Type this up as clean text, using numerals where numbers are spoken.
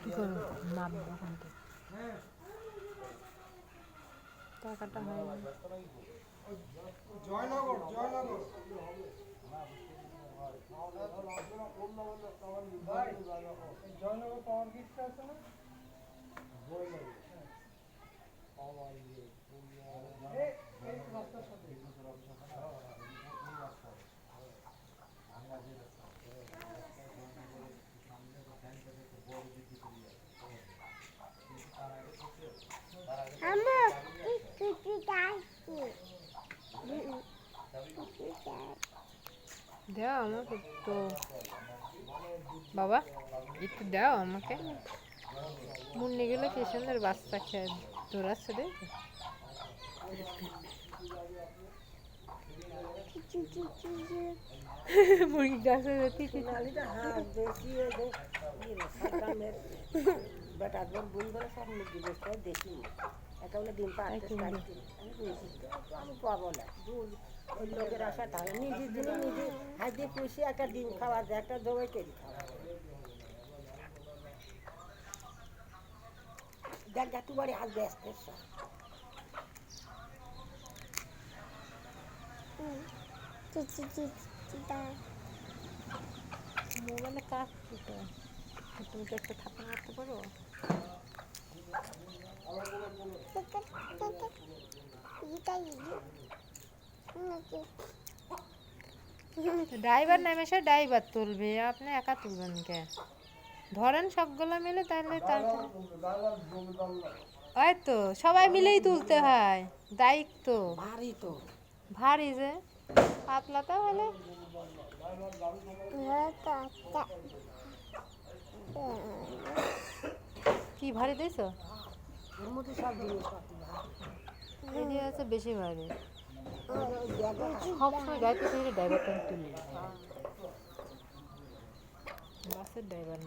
কি করো নামবে ওখান থেকে টাকাটা হয় জয়নগর জয়নগর জয়নগর পাওয়ার গিফট আছে না রাস্তার সাথে দাও আমাকে তো বাবা একটু দাও আমাকে মুন্নি গেলে কি সুন্দর বাচ্চা খেয়ে দৌড়াচ্ছে দেখ মুরগি গাছে বেটা বই বলে সব মুরগি বেশি দেশি একেবারে ডিম পাড়তে আমি পাবো না ওই লোকের আশা থাকে নিজের দিনে নিজে হাত দিয়ে পুষে একটা ডিম খাওয়া যায় একটা জবাই কেজি খাওয়া দেখ যা তুই বাড়ি হাত ব্যস্ত মোবাইলে কাজ তুমি তো একটা থাপা মারতে পারো ড্রাইভার নেমে সে ড্রাইভার তুলবে আপনি একা তুলবেন কে ধরেন সবগুলো মিলে তাহলে তারপর ওই তো সবাই মিলেই তুলতে হয় দায়িত্ব ভারী তো ভারী যে পাতলা তো হলে কি ভারী দিয়েছো এর মধ্যে সব জিনিস এটি আছে বেশি ভারী সবসময় গাড়িতে থেকে ড্রাইভারটা তুলি বাসের ড্রাইভার